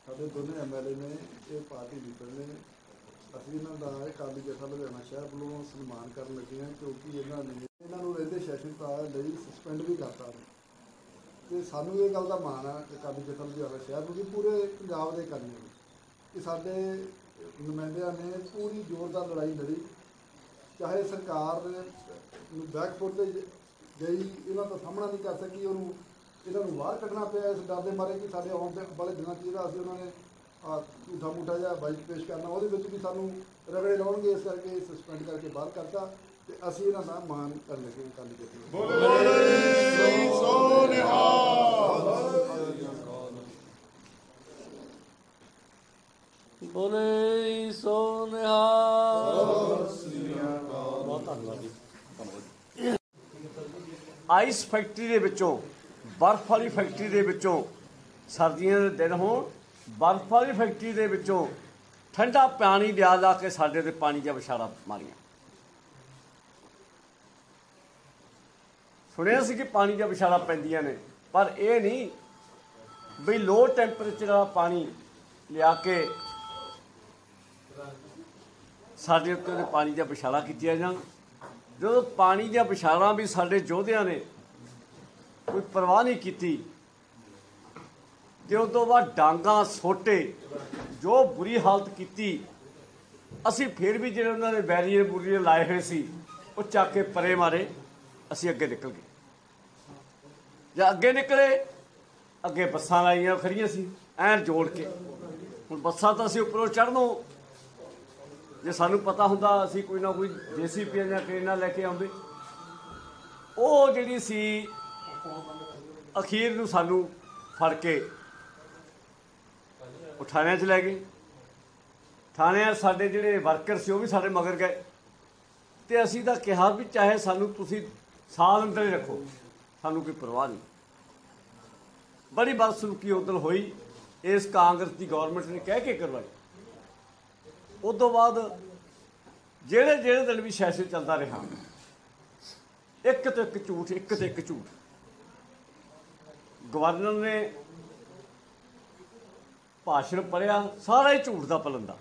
ਸਾਡੇ ਦੋਨੇ MLA ਨੇ, ਇਹ ਪਾਰਟੀ ਲੀਡਰ ਨੇ। ਅਸੀਂ ਇਹਨਾਂ ਦਾ ਅਕਾਲੀ ਜਥਾ ਲੁਧਿਆਣਾ ਸ਼ਹਿਰ ਵੱਲੋਂ ਸਨਮਾਨ ਕਰਨ ਲੱਗੇ ਹਾਂ, ਕਿਉਂਕਿ ਇਹਨਾਂ ਨੂੰ ਰਹਿੰਦੇ ਸੈਸ਼ਨ ਕਾਲ ਲਈ ਸਸਪੈਂਡ ਵੀ ਕਰਤਾ ਤੇ ਸਾਨੂੰ ਇਹ ਗੱਲ ਦਾ ਮਾਣ ਆ ਕਿ ਅਕਾਲੀ ਜਥਾ ਲੁਧਿਆਣਾ ਸ਼ਹਿਰ ਨੂੰ, ਪੂਰੇ ਪੰਜਾਬ ਦੇ ਅਕਾਲੀਆਂ ਨੂੰ, ਕਿ ਸਾਡੇ ਨੁਮਾਇੰਦਿਆਂ ਨੇ ਪੂਰੀ ਜ਼ੋਰਦਾਰ ਲੜਾਈ ਲੜੀ। ਚਾਹੇ ਸਰਕਾਰ ਨੂੰ ਬੈਕਫੁੱਟ ਤੇ ਗਈ, ਇਹਨਾਂ ਦਾ ਸਾਹਮਣਾ ਨਹੀਂ ਕਰ ਸਕੀ, ਇਹਨਾਂ ਨੂੰ ਬਾਹਰ ਕੱਢਣਾ ਪਿਆ ਇਸ ਡਰ ਦੇ ਮਾਰੇ ਕਿ ਸਾਡੇ ਆਉਣ ਵਾਲੇ ਦਿਨਾਂ 'ਚ ਜਿਹੜਾ ਅਸੀਂ ਉਹਨਾਂ ਨੇ ਝੂਠਾ ਮੂਠਾ ਜਿਹਾ ਬਾਈਕ ਪੇਸ਼ ਕਰਨਾ, ਉਹਦੇ ਵਿੱਚ ਵੀ ਸਾਨੂੰ ਰਗੜੇ ਲਾਉਣਗੇ, ਇਸ ਕਰਕੇ ਸਸਪੈਂਡ ਕਰਕੇ ਬਾਹਰ ਕਰਤਾ ਤੇ ਅਸੀਂ ਇਹਨਾਂ ਦਾ ਮਾਣ ਕਰਨ ਲੱਗੇ ਅਕਾਲੀ ਜਥੇ ਨੂੰ। ਬੋਲੇ ਸੋ ਨਿਹਾਲ। ਬਹੁਤ ਧੰਨਵਾਦ ਜੀ। ਆਈਸ ਫੈਕਟਰੀ ਦੇ ਵਿੱਚੋਂ, ਬਰਫ਼ ਵਾਲੀ ਫੈਕਟਰੀ ਦੇ ਵਿੱਚੋਂ, ਸਰਦੀਆਂ ਦੇ ਦਿਨ ਹੋਣ, ਬਰਫ਼ ਵਾਲੀ ਫੈਕਟਰੀ ਦੇ ਵਿੱਚੋਂ ਠੰਡਾ ਪਾਣੀ ਲਿਆ ਲਾ ਕੇ ਸਾਡੇ 'ਤੇ ਪਾਣੀ ਦੀਆਂ ਵਿਛਾੜਾਂ ਮਾਰੀਆਂ। ਸੁਣਿਆ ਸੀ ਕਿ ਪਾਣੀ ਦੀਆਂ ਵਿਛਾੜਾਂ ਪੈਂਦੀਆਂ ਨੇ, ਪਰ ਇਹ ਨਹੀਂ ਬਈ ਲੋ ਟੈਂਪਰੇਚਰ ਵਾਲਾ ਪਾਣੀ ਲਿਆ ਕੇ ਸਾਡੇ ਉੱਤੇ ਪਾਣੀ ਦੀਆਂ ਵਿਛਾੜਾਂ ਕੀਤੀਆਂ ਜਾਣ। ਜਦੋਂ ਪਾਣੀ ਦੀਆਂ ਵਿਛਾੜਾਂ ਵੀ ਸਾਡੇ ਯੋਧਿਆਂ ਨੇ ਕੋਈ ਪਰਵਾਹ ਨਹੀਂ ਕੀਤੀ ਤੇ ਉਸ ਤੋਂ ਬਾਅਦ ਡਾਂਗਾਂ ਸੋਟੇ, ਜੋ ਬੁਰੀ ਹਾਲਤ ਕੀਤੀ, ਅਸੀਂ ਫਿਰ ਵੀ ਜਿਹੜੇ ਉਹਨਾਂ ਨੇ ਬੈਰੀਅਰ ਬੁਰੀਅਰ ਲਾਏ ਹੋਏ ਸੀ ਉਹ ਚੱਕ ਕੇ ਪਰੇ ਮਾਰੇ, ਅਸੀਂ ਅੱਗੇ ਨਿਕਲ ਗਏ। ਜਾਂ ਅੱਗੇ ਨਿਕਲੇ, ਅੱਗੇ ਬੱਸਾਂ ਲਾਈਆਂ ਖੜੀਆਂ ਸੀ ਐਨ ਜੋੜ ਕੇ। ਹੁਣ ਬੱਸਾਂ ਤਾਂ ਅਸੀਂ ਉੱਪਰੋਂ ਚੜ੍ਹਨੋਂ, ਜੇ ਸਾਨੂੰ ਪਤਾ ਹੁੰਦਾ ਅਸੀਂ ਕੋਈ ਨਾ ਕੋਈ JCB ਜਾਂ ਟ੍ਰੇਨਾਂ ਲੈ ਕੇ ਆਉਂਦੇ। ਉਹ ਜਿਹੜੀ ਸੀ ਅਖੀਰ ਨੂੰ ਸਾਨੂੰ ਫੜ ਕੇ ਉਹ ਥਾਣਿਆਂ 'ਚ ਲੈ ਗਏ। ਥਾਣਿਆਂ ਸਾਡੇ ਜਿਹੜੇ ਵਰਕਰ ਸੀ ਉਹ ਵੀ ਸਾਡੇ ਮਗਰ ਗਏ ਤੇ ਅਸੀਂ ਤਾਂ ਕਿਹਾ ਵੀ ਚਾਹੇ ਸਾਨੂੰ ਤੁਸੀਂ ਸਾਲ ਅੰਦਰ ਹੀ ਰੱਖੋ, ਸਾਨੂੰ ਕੋਈ ਪਰਵਾਹ ਨਹੀਂ। ਬੜੀ ਬਦਸਲੂਕੀ ਉਦੋਂ ਹੋਈ, ਇਸ ਕਾਂਗਰਸ ਦੀ ਗੌਰਮੈਂਟ ਨੇ ਕਹਿ ਕੇ ਕਰਵਾਈ। ਉਸ ਤੋਂ ਬਾਅਦ ਜਿਹੜੇ ਦਿਨ ਵੀ ਸੈਸ਼ਨ ਚੱਲਦਾ ਰਿਹਾ, ਇੱਕ ਤੋਂ ਇੱਕ ਝੂਠ, ਇੱਕ ਤੋਂ ਇੱਕ ਝੂਠ। ਗਵਰਨਰ ਨੇ ਭਾਸ਼ਣ ਪੜ੍ਹਿਆ, ਸਾਰਾ ਹੀ ਝੂਠ ਦਾ ਪਲੰਦਾ,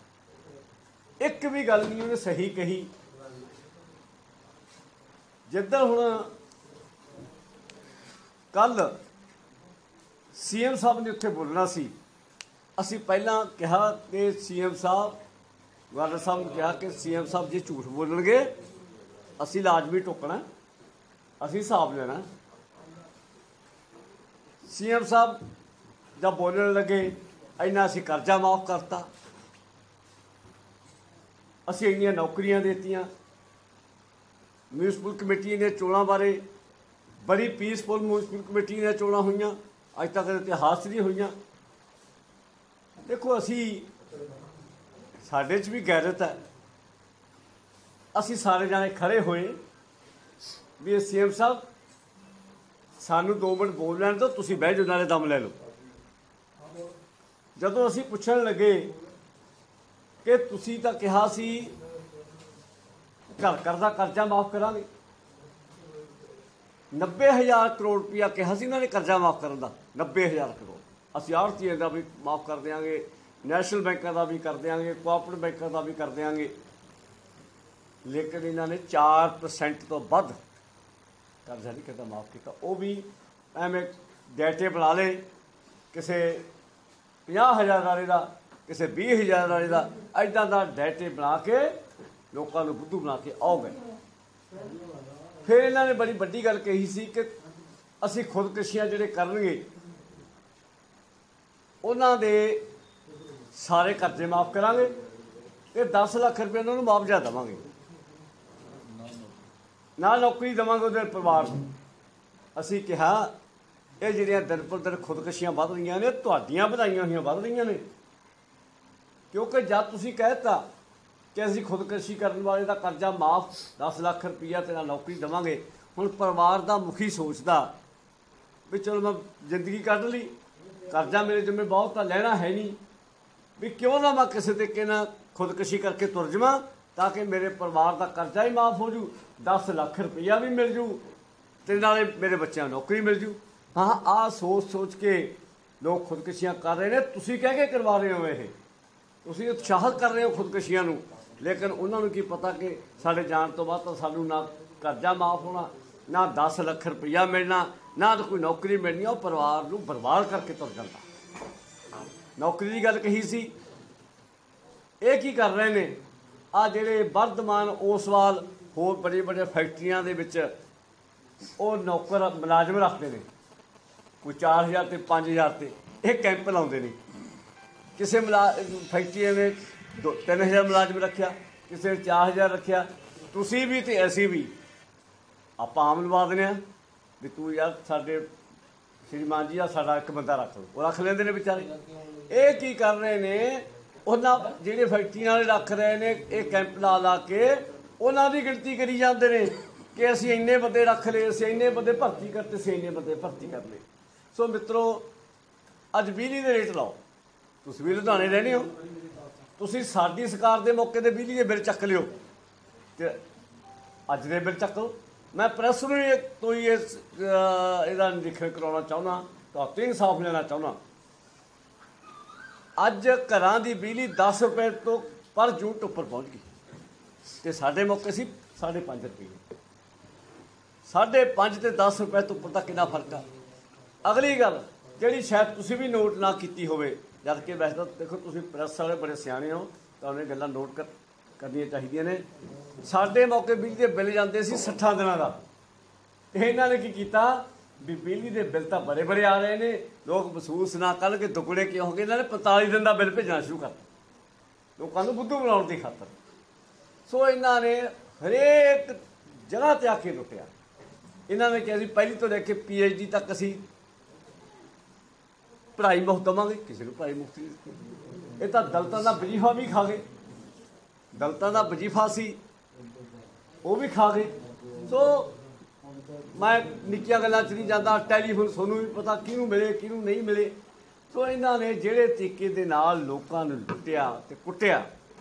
ਇੱਕ ਵੀ ਗੱਲ ਨਹੀਂ ਉਹਨੇ ਸਹੀ ਕਹੀ। ਜਿੱਦਾਂ ਹੁਣ ਕੱਲ੍ਹ CM ਸਾਹਿਬ ਨੇ ਉੱਥੇ ਬੋਲਣਾ ਸੀ, ਅਸੀਂ ਪਹਿਲਾਂ ਕਿਹਾ ਕਿ CM ਸਾਹਿਬ, ਗਵਰਨਰ ਸਾਹਿਬ ਨੂੰ ਕਿਹਾ ਕਿ CM ਸਾਹਿਬ ਜੇ ਝੂਠ ਬੋਲਣਗੇ ਅਸੀਂ ਲਾਜ਼ਮੀ ਟੋਕਣਾ, ਅਸੀਂ ਹਿਸਾਬ ਲੈਣਾ। CM ਸਾਹਿਬ ਜਦ ਬੋਲਣ ਲੱਗੇ, ਇੰਨਾ ਅਸੀਂ ਕਰਜ਼ਾ ਮਾਫ਼ ਕਰਤਾ, ਅਸੀਂ ਇੰਨੀਆਂ ਨੌਕਰੀਆਂ ਦਿੱਤੀਆਂ, ਮਿਊਨਿਸਪਲ ਕਮੇਟੀ ਦੀਆਂ ਚੋਣਾਂ ਬਾਰੇ ਬੜੀ ਪੀਸਫੁਲ ਮਿਊਨਿਸਪਲ ਕਮੇਟੀ ਦੀਆਂ ਚੋਣਾਂ ਹੋਈਆਂ, ਅੱਜ ਤੱਕ ਇਤਿਹਾਸ 'ਚ ਨਹੀਂ ਹੋਈਆਂ। ਦੇਖੋ ਅਸੀਂ, ਸਾਡੇ 'ਚ ਵੀ ਗੈਰਤ ਹੈ, ਅਸੀਂ ਸਾਰੇ ਜਾਣੇ ਖੜ੍ਹੇ ਹੋਏ ਵੀ CM ਸਾਹਿਬ ਸਾਨੂੰ 2 ਮਿੰਟ ਬੋਲ ਲੈਣ ਦਿਓ, ਤੁਸੀਂ ਬਹਿ ਜਾਓ, ਨਾਲੇ ਦਮ ਲੈ ਲਓ। ਜਦੋਂ ਅਸੀਂ ਪੁੱਛਣ ਲੱਗੇ ਕਿ ਤੁਸੀਂ ਤਾਂ ਕਿਹਾ ਸੀ ਘਰ ਦਾ ਕਰਜ਼ਾ ਮਾਫ਼ ਕਰਾਂਗੇ, 90,000 ਕਰੋੜ ਰੁਪਇਆ ਕਿਹਾ ਸੀ ਇਹਨਾਂ ਨੇ ਕਰਜ਼ਾ ਮਾਫ਼ ਕਰਨ ਦਾ, 90,000 ਕਰੋੜ। ਅਸੀਂ ਆੜ੍ਹਤੀਆਂ ਦਾ ਵੀ ਮਾਫ਼ ਕਰ ਦਿਆਂਗੇ, ਨੈਸ਼ਨਲ ਬੈਂਕਾਂ ਦਾ ਵੀ ਕਰ ਦਿਆਂਗੇ, ਕੋਆਪਰੇਟਿਵ ਬੈਂਕਾਂ ਦਾ ਵੀ ਕਰ ਦਿਆਂਗੇ। ਲੇਕਿਨ ਇਹਨਾਂ ਨੇ 4% ਤੋਂ ਵੱਧ ਕਰਜ਼ਾ ਨਹੀਂ ਕਰਦਾ ਮਾਫ਼ ਕੀਤਾ। ਉਹ ਵੀ ਐਵੇਂ ਡੇਟੇ ਬਣਾ ਲਏ, ਕਿਸੇ 50,000 ਵਾਲੇ ਦਾ, ਕਿਸੇ 20,000 ਵਾਲੇ ਦਾ, ਇੱਦਾਂ ਦਾ ਡੇਟੇ ਬਣਾ ਕੇ ਲੋਕਾਂ ਨੂੰ ਬੁੱਧੂ ਬਣਾ ਕੇ ਆਓ ਗਏ। ਫਿਰ ਇਹਨਾਂ ਨੇ ਬੜੀ ਵੱਡੀ ਗੱਲ ਕਹੀ ਸੀ ਕਿ ਅਸੀਂ ਖੁਦਕੁਸ਼ੀਆਂ ਜਿਹੜੇ ਕਰਨਗੇ ਉਹਨਾਂ ਦੇ ਸਾਰੇ ਕਰਜ਼ੇ ਮਾਫ਼ ਕਰਾਂਗੇ ਤੇ 10 ਲੱਖ ਰੁਪਏ ਉਹਨਾਂ ਨੂੰ ਮੁਆਵਜ਼ਾ ਦੇਵਾਂਗੇ, ਨਾਲ ਨੌਕਰੀ ਦੇਵਾਂਗੇ ਉਹਦੇ ਪਰਿਵਾਰ ਨੂੰ। ਅਸੀਂ ਕਿਹਾ ਇਹ ਜਿਹੜੀਆਂ ਦਿਨ ਪਰ ਦਿਨ ਖੁਦਕੁਸ਼ੀਆਂ ਵੱਧ ਰਹੀਆਂ ਨੇ, ਤੁਹਾਡੀਆਂ ਵਧਾਈਆਂ ਹੋਈਆਂ ਵੱਧ ਰਹੀਆਂ ਨੇ, ਕਿਉਂਕਿ ਜਦ ਤੁਸੀਂ ਕਹਿ ਦਿੱਤਾ ਕਿ ਅਸੀਂ ਖੁਦਕੁਸ਼ੀ ਕਰਨ ਵਾਲੇ ਦਾ ਕਰਜ਼ਾ ਮਾਫ਼ 10 ਲੱਖ ਰੁਪਈਆ ਤੇ ਨਾਲ ਨੌਕਰੀ ਦੇਵਾਂਗੇ, ਹੁਣ ਪਰਿਵਾਰ ਦਾ ਮੁਖੀ ਸੋਚਦਾ ਵੀ ਚਲੋ ਮੈਂ ਜ਼ਿੰਦਗੀ ਕੱਢ ਲਈ, ਕਰਜ਼ਾ ਮੇਰੇ ਜਿੰਮੇ ਬਹੁਤ ਤਾਂ ਲੈਣਾ ਹੈ ਨਹੀਂ, ਵੀ ਕਿਉਂ ਨਾ ਮੈਂ ਕਿਸੇ ਤਰੀਕੇ ਨਾਲ ਖੁਦਕੁਸ਼ੀ ਕਰਕੇ ਤੁਰ ਜਾਵਾਂ ਤਾਂ ਕਿ ਮੇਰੇ ਪਰਿਵਾਰ ਦਾ ਕਰਜ਼ਾ ਹੀ ਮਾਫ਼ ਹੋ ਜੂ, 10 ਲੱਖ ਰੁਪਈਆ ਵੀ ਮਿਲ ਜੂ ਤੇ ਨਾਲੇ ਮੇਰੇ ਬੱਚਿਆਂ ਨੂੰ ਨੌਕਰੀ ਮਿਲ ਜੂ। ਹਾਂ, ਆਹ ਸੋਚ ਕੇ ਲੋਕ ਖੁਦਕੁਸ਼ੀਆਂ ਕਰ ਰਹੇ ਨੇ, ਤੁਸੀਂ ਕਹਿ ਕੇ ਕਰਵਾ ਰਹੇ ਹੋ। ਇਹ ਤੁਸੀਂ ਉਤਸ਼ਾਹਿਤ ਕਰ ਰਹੇ ਹੋ ਖੁਦਕੁਸ਼ੀਆਂ ਨੂੰ, ਲੇਕਿਨ ਉਹਨਾਂ ਨੂੰ ਕੀ ਪਤਾ ਕਿ ਸਾਡੇ ਜਾਣ ਤੋਂ ਬਾਅਦ ਤਾਂ ਸਾਨੂੰ ਨਾ ਕਰਜ਼ਾ ਮਾਫ ਹੋਣਾ, ਨਾ 10 ਲੱਖ ਰੁਪਈਆ ਮਿਲਣਾ, ਨਾ ਤਾਂ ਕੋਈ ਨੌਕਰੀ ਮਿਲਣੀ। ਉਹ ਪਰਿਵਾਰ ਨੂੰ ਬਰਬਾਦ ਕਰਕੇ ਤੁਰ ਜਾਂਦਾ। ਨੌਕਰੀ ਦੀ ਗੱਲ ਕਹੀ ਸੀ, ਇਹ ਕੀ ਕਰ ਰਹੇ ਨੇ? ਆ ਜਿਹੜੇ ਵਰਧਮਾਨ ਓਸਵਾਲ ਹੋਰ ਬੜੇ ਬੜੇ ਫੈਕਟਰੀਆਂ ਦੇ ਵਿੱਚ ਉਹ ਨੌਕਰ ਮੁਲਾਜ਼ਮ ਰੱਖਦੇ ਨੇ, ਕੋਈ 4000 ਤੇ 5000 ਤੇ ਇਹ ਕੈਂਪ ਲਾਉਂਦੇ ਨੇ। ਕਿਸੇ ਫੈਕਟਰੀ ਨੇ 3000 ਮੁਲਾਜ਼ਮ ਰੱਖਿਆ, ਕਿਸੇ ਨੇ 4000 ਰੱਖਿਆ। ਤੁਸੀਂ ਵੀ ਤੇ ਅਸੀਂ ਵੀ ਆਪਾਂ ਆਮ ਲਵਾ ਦਿੰਦੇ ਹਾਂ ਵੀ ਤੂੰ ਯਾਰ ਸਾਡੇ ਸ਼੍ਰੀਮਾਨ ਜੀ ਆ ਸਾਡਾ ਇੱਕ ਬੰਦਾ ਰੱਖ ਲਓ, ਉਹ ਰੱਖ ਲੈਂਦੇ ਨੇ ਵਿਚਾਰੇ। ਇਹ ਕੀ ਕਰ ਰਹੇ ਨੇ? ਉਹਨਾਂ ਜਿਹੜੇ ਫੈਕਟਰੀਆਂ ਵਾਲੇ ਰੱਖ ਰਹੇ ਨੇ ਇਹ ਕੈਂਪ ਲਾ ਲਾ ਕੇ ਉਹਨਾਂ ਦੀ ਗਿਣਤੀ ਕਰੀ ਜਾਂਦੇ ਨੇ ਕਿ ਅਸੀਂ ਇੰਨੇ ਬੰਦੇ ਰੱਖ ਲਏ, ਅਸੀਂ ਇੰਨੇ ਬੰਦੇ ਭਰਤੀ ਕਰਤੇ, ਅਸੀਂ ਇੰਨੇ ਬੰਦੇ ਭਰਤੀ ਕਰ ਲਏ। ਸੋ ਮਿੱਤਰੋ, ਅੱਜ ਬਿਜਲੀ ਦੇ ਰੇਟ ਲਾਓ। ਤੁਸੀਂ ਵੀ ਲੁਧਿਆਣੇ ਰਹਿੰਦੇ ਹੋ, ਤੁਸੀਂ ਸਾਡੀ ਸਰਕਾਰ ਦੇ ਮੌਕੇ 'ਤੇ ਬਿਜਲੀ ਦੇ ਬਿੱਲ ਚੱਕ ਲਿਓ ਅਤੇ ਅੱਜ ਦੇ ਬਿੱਲ ਚੱਕ ਲਓ। ਮੈਂ ਪ੍ਰੈਸ ਨੂੰ ਇਹਦਾ ਨਿਰੀਖਣ ਕਰਾਉਣਾ ਚਾਹੁੰਦਾ, ਤੁਹਾਡੇ ਇਨਸਾਫ ਲੈਣਾ ਚਾਹੁੰਦਾ। ਅੱਜ ਘਰਾਂ ਦੀ ਬਿਜਲੀ 10 ਰੁਪਏ ਤੋਂ ਪਰ ਯੂਨਿਟ ਉੱਪਰ ਪਹੁੰਚ ਗਈ ਅਤੇ ਸਾਡੇ ਮੌਕੇ ਸੀ 5.5 ਰੁਪਏ। 5.5 ਤੇ 10 ਰੁਪਏ ਤੋਂ ਉੱਪਰ ਦਾ ਕਿੰਨਾ ਫਰਕ ਆ। ਅਗਲੀ ਗੱਲ ਜਿਹੜੀ ਸ਼ਾਇਦ ਤੁਸੀਂ ਵੀ ਨੋਟ ਨਾ ਕੀਤੀ ਹੋਵੇ, ਜਦ ਕਿ ਵੈਸੇ ਤਾਂ ਦੇਖੋ ਤੁਸੀਂ ਪ੍ਰੈਸ ਵਾਲੇ ਬੜੇ ਸਿਆਣੇ ਹੋ, ਤੁਹਾਨੂੰ ਇਹ ਗੱਲਾਂ ਨੋਟ ਕਰਨੀਆਂ ਚਾਹੀਦੀਆਂ ਨੇ। ਸਾਡੇ ਮੌਕੇ ਬਿਜਲੀ ਦੇ ਬਿੱਲ ਜਾਂਦੇ ਸੀ 60 ਦਿਨਾਂ ਦਾ। ਇਹਨਾਂ ਨੇ ਕੀ ਕੀਤਾ ਵੀ ਬਿਜਲੀ ਦੇ ਬਿੱਲ ਤਾਂ ਬੜੇ ਬੜੇ ਆ ਰਹੇ ਨੇ, ਲੋਕ ਮਹਿਸੂਸ ਨਾ ਕਰਨ ਕਿ ਦੁੱਗਣੇ ਕਿਉਂ ਹੋ ਗਏ। ਇਹਨਾਂ ਨੇ 45 ਦਿਨ ਦਾ ਬਿੱਲ ਭੇਜਣਾ ਸ਼ੁਰੂ ਕਰਤਾ ਲੋਕਾਂ ਨੂੰ ਬੁੱਧੂ ਬਣਾਉਣ ਦੀ ਖਾਤਰ। ਸੋ ਇਹਨਾਂ ਨੇ ਹਰੇਕ ਜਗ੍ਹਾ 'ਤੇ ਆ ਕੇ ਲੁੱਟਿਆ। ਇਹਨਾਂ ਨੇ ਕਿਹਾ ਸੀ ਪਹਿਲੀ ਤੋਂ ਲੈ ਕੇ PhD ਤੱਕ ਅਸੀਂ ਪੜ੍ਹਾਈ ਮੁਫਤ ਦੇਵਾਂਗੇ, ਕਿਸੇ ਨੂੰ ਪੜ੍ਹਾਈ ਮੁਫਤ ਨਹੀਂ ਦਿੱਤੀ। ਇਹ ਤਾਂ ਦਲਿਤਾਂ ਦਾ ਵਜ਼ੀਫਾ ਵੀ ਖਾ ਗਏ, ਦਲਿਤਾਂ ਦਾ ਵਜ਼ੀਫਾ ਸੀ ਉਹ ਵੀ ਖਾ ਗਏ। ਸੋ ਮੈਂ ਨਿੱਕੀਆਂ ਗੱਲਾਂ 'ਚ ਨਹੀਂ ਜਾਂਦਾ। ਟੈਲੀਫੋਨ ਤੁਹਾਨੂੰ ਵੀ ਪਤਾ ਕਿਹਨੂੰ ਮਿਲੇ ਕਿਹਨੂੰ ਨਹੀਂ ਮਿਲੇ। ਸੋ ਇਹਨਾਂ ਨੇ ਜਿਹੜੇ ਤਰੀਕੇ ਦੇ ਨਾਲ ਲੋਕਾਂ ਨੂੰ ਲੁੱਟਿਆ ਅਤੇ ਕੁੱਟਿਆ,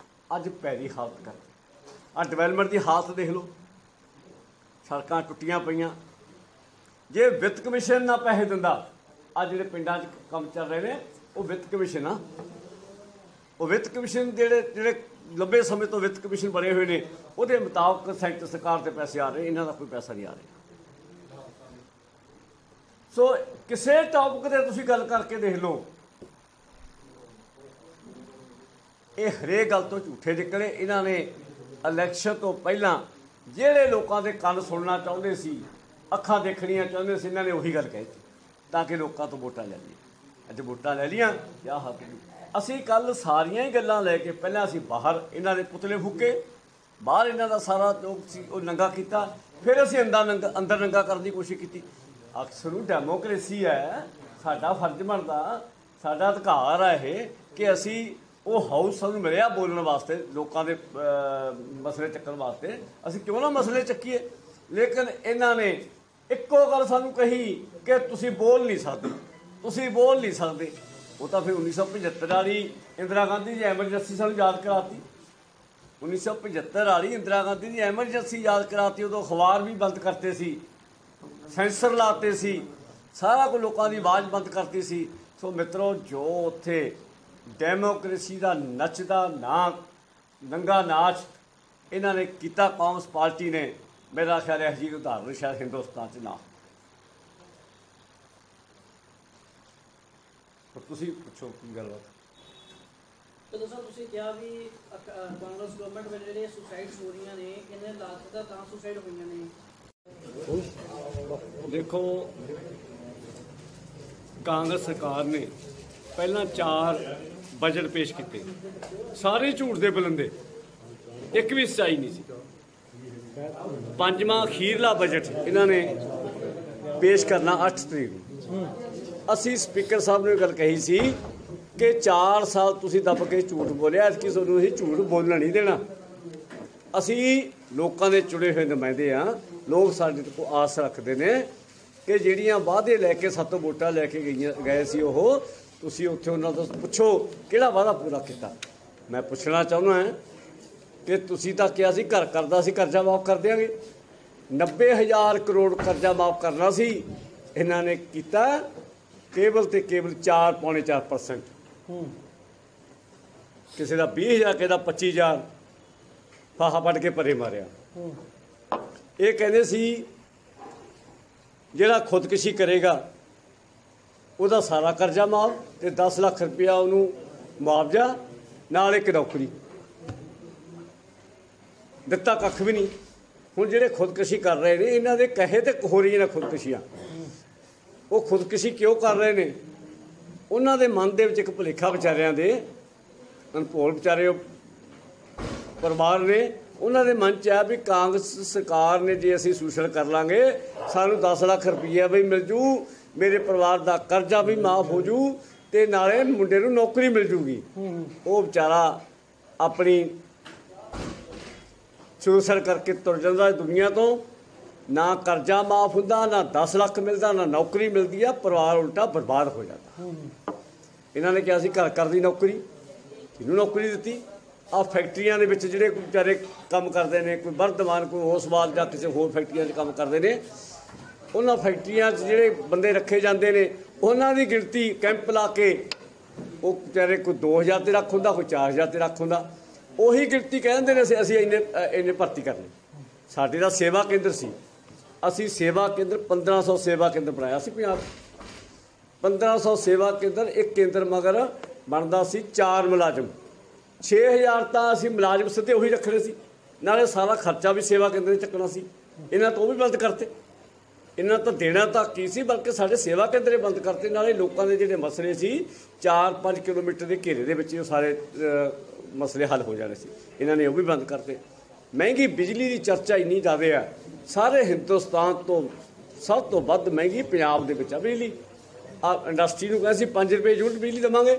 ਅੱਜ ਪੈਰੀ ਹਾਲਤ ਕਰ। ਆਹ ਡਿਵੈਲਪਮੈਂਟ ਦੀ ਹਾਲਤ ਦੇਖ ਲਓ, ਸੜਕਾਂ ਟੁੱਟੀਆਂ ਪਈਆਂ। ਜੇ ਵਿੱਤ ਕਮਿਸ਼ਨ ਨਾ ਪੈਸੇ ਦਿੰਦਾ, ਆ ਜਿਹੜੇ ਪਿੰਡਾਂ 'ਚ ਕੰਮ ਚੱਲ ਰਹੇ ਨੇ ਉਹ ਵਿੱਤ ਕਮਿਸ਼ਨ ਆ। ਉਹ ਵਿੱਤ ਕਮਿਸ਼ਨ ਜਿਹੜੇ ਲੰਬੇ ਸਮੇਂ ਤੋਂ ਵਿੱਤ ਕਮਿਸ਼ਨ ਬਣੇ ਹੋਏ ਨੇ, ਉਹਦੇ ਮੁਤਾਬਕ ਸੈਂਟਰ ਸਰਕਾਰ ਦੇ ਪੈਸੇ ਆ ਰਹੇ, ਇਹਨਾਂ ਦਾ ਕੋਈ ਪੈਸਾ ਨਹੀਂ ਆ ਰਿਹਾ। ਸੋ ਕਿਸੇ ਟੌਪਿਕ 'ਤੇ ਤੁਸੀਂ ਗੱਲ ਕਰਕੇ ਦੇਖ ਲਓ, ਇਹ ਹਰੇਕ ਗੱਲ ਤੋਂ ਝੂਠੇ ਨਿਕਲੇ। ਇਹਨਾਂ ਨੇ ਇਲੈਕਸ਼ਨ ਤੋਂ ਪਹਿਲਾਂ ਜਿਹੜੇ ਲੋਕਾਂ ਦੇ ਕੰਨ ਸੁਣਨਾ ਚਾਹੁੰਦੇ ਸੀ, ਅੱਖਾਂ ਦੇਖਣੀਆਂ ਚਾਹੁੰਦੇ ਸੀ, ਇਹਨਾਂ ਨੇ ਉਹੀ ਗੱਲ ਕਹਿ ਦਿੱਤੀ ਤਾਂ ਕਿ ਲੋਕਾਂ ਤੋਂ ਵੋਟਾਂ ਲੈ ਲਈਏ। ਅੱਜ ਵੋਟਾਂ ਲੈ ਲੀਆਂ ਜਾਂ ਹੱਥ। ਅਸੀਂ ਕੱਲ੍ਹ ਸਾਰੀਆਂ ਹੀ ਗੱਲਾਂ ਲੈ ਕੇ ਪਹਿਲਾਂ ਅਸੀਂ ਬਾਹਰ ਇਹਨਾਂ ਦੇ ਪੁਤਲੇ ਫੂਕੇ, ਬਾਹਰ ਇਹਨਾਂ ਦਾ ਸਾਰਾ ਜੋ ਸੀ ਉਹ ਨੰਗਾ ਕੀਤਾ, ਫਿਰ ਅਸੀਂ ਅੰਦਰ ਨੰਗਾ ਕਰਨ ਦੀ ਕੋਸ਼ਿਸ਼ ਕੀਤੀ। ਅਕਸਰ ਨੂੰ ਡੈਮੋਕ੍ਰੇਸੀ ਹੈ, ਸਾਡਾ ਫਰਜ਼ ਬਣਦਾ, ਸਾਡਾ ਅਧਿਕਾਰ ਹੈ ਇਹ ਕਿ ਅਸੀਂ ਉਹ ਹਾਊਸ ਸਾਨੂੰ ਮਿਲਿਆ ਬੋਲਣ ਵਾਸਤੇ, ਲੋਕਾਂ ਦੇ ਮਸਲੇ ਚੱਕਣ ਵਾਸਤੇ, ਅਸੀਂ ਕਿਉਂ ਨਾ ਮਸਲੇ ਚੱਕੀਏ। ਲੇਕਿਨ ਇਹਨਾਂ ਨੇ ਇੱਕੋ ਗੱਲ ਸਾਨੂੰ ਕਹੀ ਕਿ ਤੁਸੀਂ ਬੋਲ ਨਹੀਂ ਸਕਦੇ, ਤੁਸੀਂ ਬੋਲ ਨਹੀਂ ਸਕਦੇ। ਉਹ ਤਾਂ ਫਿਰ 1975 ਵਾਲੀ ਇੰਦਰਾ ਗਾਂਧੀ ਦੀ ਐਮਰਜੈਂਸੀ ਸਾਨੂੰ ਯਾਦ ਕਰਾਤੀ। 1975 ਵਾਲੀ ਇੰਦਰਾ ਗਾਂਧੀ ਦੀ ਐਮਰਜੈਂਸੀ ਯਾਦ ਕਰਾਤੀ। ਉਦੋਂ ਅਖਬਾਰ ਵੀ ਬੰਦ ਕਰਤੇ ਸੀ, ਸੈਂਸਰ ਲਾਤੇ ਸੀ, ਸਾਰਾ ਕੁਝ ਲੋਕਾਂ ਦੀ ਆਵਾਜ਼ ਬੰਦ ਕਰਤੀ ਸੀ। ਸੋ ਮਿੱਤਰੋ, ਜੋ ਉੱਥੇ ਡੈਮੋਕ੍ਰੇਸੀ ਦਾ ਨੱਚਦਾ ਨੰਗਾ ਨਾਚ ਇਹਨਾਂ ਨੇ ਕੀਤਾ ਕਾਂਗਰਸ ਪਾਰਟੀ ਨੇ, ਮੇਰਾ ਖਿਆਲ ਹੈ ਜੀ ਉਦਾਹਰਨ ਸ਼ਾਇਦ ਹਿੰਦੁਸਤਾਨ 'ਚ ਨਾ। ਤੁਸੀਂ ਪੁੱਛੋ ਕੀ ਗੱਲਬਾਤ। ਤਾਂ ਦੱਸੋ, ਤੁਸੀਂ ਕਿਹਾ ਵੀ ਕਾਂਗਰਸ ਗਵਰਨਮੈਂਟ ਵਿੱਚ ਜਿਹੜੇ ਸੁਸਾਈਡਸ ਹੋ ਰਹੀਆਂ ਨੇ, ਕਿੰਨੇ ਲਾਖ ਦਾ ਤਾਂ ਸੁਸਾਈਡ ਹੋਈਆਂ ਨੇ? ਦੇਖੋ, ਕਾਂਗਰਸ ਸਰਕਾਰ ਨੇ ਪਹਿਲਾਂ 4 ਬਜਟ ਪੇਸ਼ ਕੀਤੇ, ਸਾਰੇ ਝੂਠ ਦੇ ਬੁਲੰਦੇ, ਇੱਕ ਵੀ ਸੱਚਾਈ ਨਹੀਂ ਸੀ। 5ਵਾਂ ਅਖੀਰਲਾ ਬਜਟ ਇਹਨਾਂ ਨੇ ਪੇਸ਼ ਕਰਨਾ 8 ਤਰੀਕ ਨੂੰ। ਅਸੀਂ ਸਪੀਕਰ ਸਾਹਿਬ ਨੂੰ ਇਹ ਗੱਲ ਕਹੀ ਸੀ ਕਿ 4 ਸਾਲ ਤੁਸੀਂ ਦੱਬ ਕੇ ਝੂਠ ਬੋਲਿਆ, ਐਤਕੀ ਤੁਹਾਨੂੰ ਅਸੀਂ ਝੂਠ ਬੋਲਣ ਨਹੀਂ ਦੇਣਾ। ਅਸੀਂ ਲੋਕਾਂ ਦੇ ਚੁਣੇ ਹੋਏ ਨੁਮਾਇੰਦੇ ਹਾਂ, ਲੋਕ ਸਾਡੇ ਕੋਲ ਆਸ ਰੱਖਦੇ ਨੇ ਕਿ ਜਿਹੜੀਆਂ ਵਾਅਦੇ ਲੈ ਕੇ ਸਾਤੋਂ ਵੋਟਾਂ ਲੈ ਕੇ ਗਏ ਸੀ ਉਹ ਤੁਸੀਂ ਉੱਥੇ ਉਹਨਾਂ ਤੋਂ ਪੁੱਛੋ ਕਿਹੜਾ ਵਾਅਦਾ ਪੂਰਾ ਕੀਤਾ। ਮੈਂ ਪੁੱਛਣਾ ਚਾਹੁੰਦਾ ਹਾਂ ਕਿ ਤੁਸੀਂ ਤਾਂ ਕਿਹਾ ਸੀ ਘਰ ਕਰਦਾ ਸੀ ਕਰਜ਼ਾ ਮਾਫ ਕਰ ਦਿਆਂਗੇ, 90,000 ਕਰੋੜ ਕਰਜ਼ਾ ਮਾਫ ਕਰਨਾ ਸੀ, ਇਹਨਾਂ ਨੇ ਕੀਤਾ ਕੇਵਲ ਤੇ ਕੇਵਲ 4 ਪੌਣੇ 4%। ਕਿਸੇ ਦਾ 20,000, ਕਿਸੇ ਦਾ 25,000 ਫਾਹਾ ਵੱਢ ਕੇ ਪਰੇ ਮਾਰਿਆ। ਇਹ ਕਹਿੰਦੇ ਸੀ ਜਿਹੜਾ ਖੁਦਕੁਸ਼ੀ ਕਰੇਗਾ ਉਹਦਾ ਸਾਰਾ ਕਰਜ਼ਾ ਮਾਫ ਤੇ 10 ਲੱਖ ਰੁਪਇਆ ਉਹਨੂੰ ਮੁਆਵਜ਼ਾ ਨਾਲ ਇੱਕ ਨੌਕਰੀ। ਦਿੱਤਾ ਕੱਖ ਵੀ ਨਹੀਂ। ਹੁਣ ਜਿਹੜੇ ਖੁਦਕੁਸ਼ੀ ਕਰ ਰਹੇ ਨੇ ਇਹਨਾਂ ਦੇ ਕਹੇ ਤੇ ਹੋ ਰਹੀਆਂ ਨੇ ਖੁਦਕੁਸ਼ੀਆਂ। ਉਹ ਖੁਦਕੁਸ਼ੀ ਕਿਉਂ ਕਰ ਰਹੇ ਨੇ? ਉਹਨਾਂ ਦੇ ਮਨ ਦੇ ਵਿੱਚ ਇੱਕ ਭੁਲੇਖਾ ਵਿਚਾਰਿਆਂ ਦੇ, ਅਨਭੋਲ ਵਿਚਾਰੇ ਉਹ ਪਰਿਵਾਰ ਨੇ, ਉਹਨਾਂ ਦੇ ਮਨ 'ਚ ਆ ਵੀ ਕਾਂਗਰਸ ਸਰਕਾਰ ਨੇ ਜੇ ਅਸੀਂ ਸ਼ੋਸ਼ਣ ਕਰ ਲਾਂਗੇ ਸਾਨੂੰ 10 ਲੱਖ ਰੁਪਈਆ ਵੀ ਮਿਲ ਜੂ, ਮੇਰੇ ਪਰਿਵਾਰ ਦਾ ਕਰਜ਼ਾ ਵੀ ਮਾਫ ਹੋ ਜੂ ਤੇ ਨਾਲੇ ਮੁੰਡੇ ਨੂੰ ਨੌਕਰੀ ਮਿਲ ਜੂਗੀ। ਉਹ ਵਿਚਾਰਾ ਆਪਣੀ ਸ਼ੋਸ਼ਣ ਕਰਕੇ ਤੁਰ ਜਾਂਦਾ ਦੁਨੀਆ ਤੋਂ। ਨਾ ਕਰਜ਼ਾ ਮਾਫ ਹੁੰਦਾ, ਨਾ 10 ਲੱਖ ਮਿਲਦਾ, ਨਾ ਨੌਕਰੀ ਮਿਲਦੀ ਆ। ਪਰਿਵਾਰ ਉਲਟਾ ਬਰਬਾਦ ਹੋ ਜਾਂਦਾ। ਇਹਨਾਂ ਨੇ ਕਿਹਾ ਸੀ ਘਰ ਘਰ ਦੀ ਨੌਕਰੀ, ਇਹਨੂੰ ਨੌਕਰੀ ਦਿੱਤੀ। ਆ ਫੈਕਟਰੀਆਂ ਦੇ ਵਿੱਚ ਜਿਹੜੇ ਵਿਚਾਰੇ ਕੰਮ ਕਰਦੇ ਨੇ, ਕੋਈ ਵਰਧਮਾਨ, ਕੋਈ ਹੋਸਵਾਲ ਜਾਂ ਕਿਸੇ ਹੋਰ ਫੈਕਟਰੀਆਂ 'ਚ ਕੰਮ ਕਰਦੇ ਨੇ, ਉਹਨਾਂ ਫੈਕਟਰੀਆਂ 'ਚ ਜਿਹੜੇ ਬੰਦੇ ਰੱਖੇ ਜਾਂਦੇ ਨੇ ਉਹਨਾਂ ਦੀ ਗਿਣਤੀ ਕੈਂਪ ਲਾ ਕੇ ਉਹ ਵਿਚਾਰੇ ਕੋਈ 2,000 ਤੇ ਰੱਖ ਹੁੰਦਾ, ਕੋਈ 4,000 ਤੇ ਰੱਖ ਹੁੰਦਾ। ਉਹੀ ਗਿਣਤੀ ਕਹਿ ਦਿੰਦੇ ਨੇ ਅਸੀਂ ਇੰਨੇ ਭਰਤੀ ਕਰਨੇ। ਸਾਡੇ ਦਾ ਸੇਵਾ ਕੇਂਦਰ ਸੀ, ਅਸੀਂ ਸੇਵਾ ਕੇਂਦਰ 1500 ਸੇਵਾ ਕੇਂਦਰ ਬਣਾਇਆ ਸੀ ਪੰਜਾਬ। 1500 ਸੇਵਾ ਕੇਂਦਰ, ਇੱਕ ਕੇਂਦਰ ਮਗਰ ਬਣਦਾ ਸੀ 4 ਮੁਲਾਜ਼ਮ। 6,000 ਤਾਂ ਅਸੀਂ ਮੁਲਾਜ਼ਮ ਸਿੱਧੇ ਉਹੀ ਰੱਖਣੇ ਸੀ, ਨਾਲੇ ਸਾਰਾ ਖਰਚਾ ਵੀ ਸੇਵਾ ਕੇਂਦਰ 'ਚ ਚੱਕਣਾ ਸੀ। ਇਹਨਾਂ ਤੋਂ ਉਹ ਵੀ ਬੰਦ ਕਰਤੇ। ਇਹਨਾਂ ਤਾਂ ਦੇਣਾ ਤਾਂ ਕੀ ਸੀ, ਬਲਕਿ ਸਾਡੇ ਸੇਵਾ ਕੇਂਦਰ ਬੰਦ ਕਰਤੇ। ਨਾਲੇ ਲੋਕਾਂ ਦੇ ਜਿਹੜੇ ਮਸਲੇ ਸੀ 4-5 ਕਿਲੋਮੀਟਰ ਦੇ ਘੇਰੇ ਦੇ ਵਿੱਚ ਉਹ ਸਾਰੇ ਮਸਲੇ ਹੱਲ ਹੋ ਜਾਣੇ ਸੀ। ਇਹਨਾਂ ਨੇ ਉਹ ਵੀ ਬੰਦ ਕਰਤੇ। ਮਹਿੰਗੀ ਬਿਜਲੀ ਦੀ ਚਰਚਾ ਇੰਨੀ ਜ਼ਿਆਦਾ ਆ, ਸਾਰੇ ਹਿੰਦੁਸਤਾਨ ਤੋਂ ਸਭ ਤੋਂ ਵੱਧ ਮਹਿੰਗੀ ਪੰਜਾਬ ਦੇ ਵਿੱਚ ਆ ਬਿਜਲੀ। ਆ ਇੰਡਸਟਰੀ ਨੂੰ ਕਹਿੰਦੇ ਸੀ 5 ਰੁਪਏ ਯੂਨਿਟ ਬਿਜਲੀ ਦੇਵਾਂਗੇ,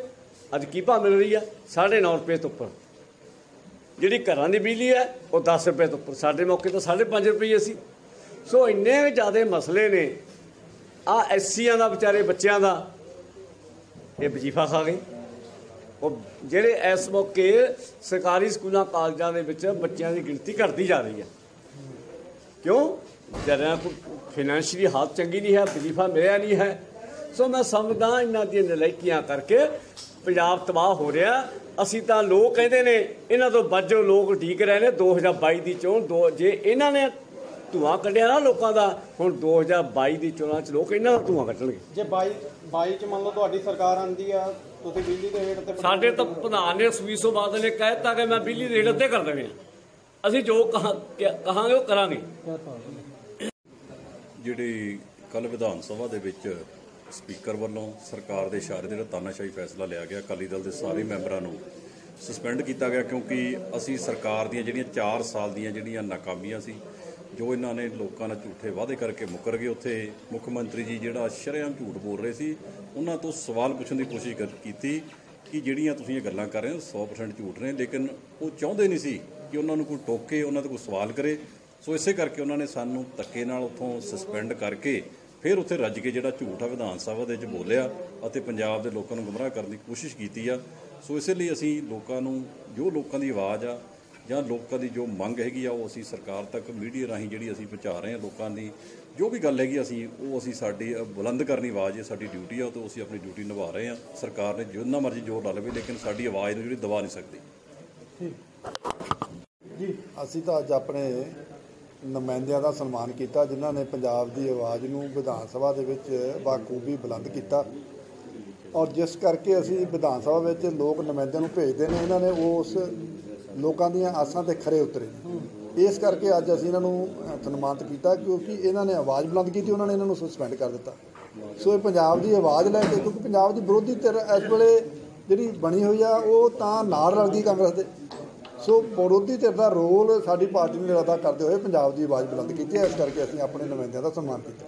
ਅੱਜ ਕੀ ਭਾਅ ਮਿਲ ਰਹੀ ਆ? 9.5 ਰੁਪਏ ਤੋਂ ਉੱਪਰ। ਜਿਹੜੀ ਘਰਾਂ ਦੀ ਬਿਜਲੀ ਹੈ ਉਹ 10 ਰੁਪਏ ਤੋਂ ਉੱਪਰ। ਸਾਡੇ ਮੌਕੇ ਤਾਂ 5.5 ਰੁਪਏ ਸੀ। ਸੋ ਇੰਨੇ ਜ਼ਿਆਦਾ ਮਸਲੇ ਨੇ। ਆ ਐਸੀਆਂ ਦਾ ਵਿਚਾਰੇ ਬੱਚਿਆਂ ਦਾ ਇਹ ਵਜ਼ੀਫਾ ਖਾ ਗਏ। ਉਹ ਜਿਹੜੇ ਇਸ ਮੌਕੇ ਸਰਕਾਰੀ ਸਕੂਲਾਂ ਕਾਲਜਾਂ ਦੇ ਵਿੱਚ ਬੱਚਿਆਂ ਦੀ ਗਿਣਤੀ ਘਟਦੀ ਜਾ ਰਹੀ ਹੈ। ਕਿਉਂ? ਵਿਚਾਰਿਆਂ ਕੋਲ ਫਾਈਨੈਂਸ਼ੀਅਲੀ ਹਾਲਤ ਚੰਗੀ ਨਹੀਂ ਹੈ, ਵਜ਼ੀਫਾ ਮਿਲਿਆ ਨਹੀਂ ਹੈ। ਸੋ ਮੈਂ ਸਮਝਦਾ ਇਹਨਾਂ ਦੀਆਂ ਨਲਾਇਕੀਆਂ ਕਰਕੇ ਪੰਜਾਬ ਤਬਾਹ ਹੋ ਰਿਹਾ। ਅਸੀਂ ਤਾਂ ਲੋਕ ਕਹਿੰਦੇ ਨੇ ਇਹਨਾਂ ਤੋਂ ਬਾਝੋਂ ਲੋਕ ਉਡੀਕ ਰਹੇ ਨੇ 2022 ਦੀ ਚੋਣ। ਜੇ ਇਹਨਾਂ ਨੇ ਧੂਆਂ ਕੱਢਿਆ ਨਾ ਲੋਕਾਂ ਦਾ, ਹੁਣ 2022 ਦੀ ਚੋਣਾਂ 'ਚ ਲੋਕ ਇਹਨਾਂ ਦਾ ਧੂਆਂ ਕੱਢਣਗੇ। ਜੇ 22 'ਚ ਮੰਨ ਲਓ ਤੁਹਾਡੀ ਸਰਕਾਰ ਆਉਂਦੀ ਆ, ਤੁਸੀਂ ਬਿਜਲੀ ਦੇ ਰੇਟ ਤੇ ਸਾਡੇ ਤਾਂ ਪ੍ਰਧਾਨ ਨੇ ਸੁਖਬੀਰ ਬਾਦਲ ਨੇ ਕਹਿ ਦਿੱਤਾ ਕਿ ਮੈਂ ਬਿਜਲੀ ਦੇ ਰੇਟ ਅੱਧੇ ਕਰ ਦੇਣੇ ਆ। ਅਸੀਂ ਜੋ ਕਹਾਂਗੇ ਉਹ ਕਰਾਂਗੇ। ਜਿਹੜੀ ਕੱਲ੍ਹ ਵਿਧਾਨ ਸਭਾ ਦੇ ਵਿੱਚ ਸਪੀਕਰ ਵੱਲੋਂ ਸਰਕਾਰ ਦੇ ਇਸ਼ਾਰੇ ਦੇ ਜਿਹੜਾ ਤਾਨਾਸ਼ਾਹੀ ਫੈਸਲਾ ਲਿਆ ਗਿਆ, ਅਕਾਲੀ ਦਲ ਦੇ ਸਾਰੇ ਮੈਂਬਰਾਂ ਨੂੰ ਸਸਪੈਂਡ ਕੀਤਾ ਗਿਆ, ਕਿਉਂਕਿ ਅਸੀਂ ਸਰਕਾਰ ਦੀਆਂ ਜਿਹੜੀਆਂ 4 ਸਾਲ ਦੀਆਂ ਜਿਹੜੀਆਂ ਨਾਕਾਮੀਆਂ ਸੀ, ਜੋ ਇਹਨਾਂ ਨੇ ਲੋਕਾਂ ਨਾਲ ਝੂਠੇ ਵਾਅਦੇ ਕਰਕੇ ਮੁੱਕਰ ਗਏ। ਉੱਥੇ ਮੁੱਖ ਮੰਤਰੀ ਜੀ ਜਿਹੜਾ ਸ਼ਰੇਆਮ ਝੂਠ ਬੋਲ ਰਹੇ ਸੀ, ਉਹਨਾਂ ਤੋਂ ਸਵਾਲ ਪੁੱਛਣ ਦੀ ਕੋਸ਼ਿਸ਼ ਕੀਤੀ ਕਿ ਜਿਹੜੀਆਂ ਤੁਸੀਂ ਇਹ ਗੱਲਾਂ ਕਰ ਰਹੇ ਹੋ 100% ਝੂਠ ਨੇ, ਲੇਕਿਨ ਉਹ ਚਾਹੁੰਦੇ ਨਹੀਂ ਸੀ ਕਿ ਉਹਨਾਂ ਨੂੰ ਕੋਈ ਟੋਕੇ, ਉਹਨਾਂ ਤੋਂ ਕੋਈ ਸਵਾਲ ਕਰੇ। ਸੋ ਇਸੇ ਕਰਕੇ ਉਹਨਾਂ ਨੇ ਸਾਨੂੰ ਧੱਕੇ ਨਾਲ ਉੱਥੋਂ ਸਸਪੈਂਡ ਕਰਕੇ ਫਿਰ ਉੱਥੇ ਰੱਜ ਕੇ ਜਿਹੜਾ ਝੂਠ ਆ ਵਿਧਾਨ ਸਭਾ ਦੇ ਵਿੱਚ ਬੋਲਿਆ ਅਤੇ ਪੰਜਾਬ ਦੇ ਲੋਕਾਂ ਨੂੰ ਗੁੰਮਰਾਹ ਕਰਨ ਦੀ ਕੋਸ਼ਿਸ਼ ਕੀਤੀ ਆ। ਸੋ ਇਸੇ ਲਈ ਅਸੀਂ ਲੋਕਾਂ ਨੂੰ, ਜੋ ਲੋਕਾਂ ਦੀ ਆਵਾਜ਼ ਆ ਜਾਂ ਲੋਕਾਂ ਦੀ ਜੋ ਮੰਗ ਹੈਗੀ ਆ, ਉਹ ਅਸੀਂ ਸਰਕਾਰ ਤੱਕ ਮੀਡੀਆ ਰਾਹੀਂ ਜਿਹੜੀ ਅਸੀਂ ਪਹੁੰਚਾ ਰਹੇ ਹਾਂ। ਲੋਕਾਂ ਦੀ ਜੋ ਵੀ ਗੱਲ ਹੈਗੀ ਅਸੀਂ ਸਾਡੀ ਬੁਲੰਦ ਕਰਨੀ ਆਵਾਜ਼ ਹੈ, ਸਾਡੀ ਡਿਊਟੀ ਆ, ਉਹ ਤੋਂ ਅਸੀਂ ਆਪਣੀ ਡਿਊਟੀ ਨਿਭਾ ਰਹੇ ਹਾਂ। ਸਰਕਾਰ ਨੇ ਜਿੰਨਾ ਮਰਜ਼ੀ ਜ਼ੋਰ ਲਾ ਲਵੇ, ਲੇਕਿਨ ਸਾਡੀ ਆਵਾਜ਼ ਨੂੰ ਜਿਹੜੀ ਦਬਾ ਨਹੀਂ ਸਕਦੀ। ਜੀ ਅਸੀਂ ਤਾਂ ਅੱਜ ਆਪਣੇ ਨੁਮਾਇੰਦਿਆਂ ਦਾ ਸਨਮਾਨ ਕੀਤਾ, ਜਿਨ੍ਹਾਂ ਨੇ ਪੰਜਾਬ ਦੀ ਆਵਾਜ਼ ਨੂੰ ਵਿਧਾਨ ਸਭਾ ਦੇ ਵਿੱਚ ਬਾਖੂਬੀ ਬੁਲੰਦ ਕੀਤਾ। ਔਰ ਜਿਸ ਕਰਕੇ ਅਸੀਂ ਵਿਧਾਨ ਸਭਾ ਵਿੱਚ ਲੋਕ ਨੁਮਾਇੰਦਿਆਂ ਨੂੰ ਭੇਜਦੇ ਨੇ, ਇਹਨਾਂ ਨੇ ਉਸ ਲੋਕਾਂ ਦੀਆਂ ਆਸਾਂ ਤੇ ਖਰੇ ਉਤਰੇ। ਇਸ ਕਰਕੇ ਅੱਜ ਅਸੀਂ ਇਹਨਾਂ ਨੂੰ ਸਨਮਾਨਿਤ ਕੀਤਾ, ਕਿਉਂਕਿ ਇਹਨਾਂ ਨੇ ਆਵਾਜ਼ ਬੁਲੰਦ ਕੀਤੀ, ਉਹਨਾਂ ਨੇ ਇਹਨਾਂ ਨੂੰ ਸਸਪੈਂਡ ਕਰ ਦਿੱਤਾ। ਸੋ ਇਹ ਪੰਜਾਬ ਦੀ ਆਵਾਜ਼ ਲੈ ਕੇ, ਕਿਉਂਕਿ ਪੰਜਾਬ ਦੀ ਵਿਰੋਧੀ ਧਿਰ ਇਸ ਵੇਲੇ ਜਿਹੜੀ ਬਣੀ ਹੋਈ ਆ ਉਹ ਤਾਂ ਨਾਲ ਰਲਦੀ ਕਾਂਗਰਸ ਦੇ। ਸੋ ਵਿਰੋਧੀ ਧਿਰ ਦਾ ਰੋਲ ਸਾਡੀ ਪਾਰਟੀ ਨੇ ਅਦਾ ਕਰਦੇ ਹੋਏ ਪੰਜਾਬ ਦੀ ਆਵਾਜ਼ ਬੁਲੰਦ ਕੀਤੀ ਹੈ। ਇਸ ਕਰਕੇ ਅਸੀਂ ਆਪਣੇ ਨੁਮਾਇੰਦਿਆਂ ਦਾ ਸਨਮਾਨ ਕੀਤਾ।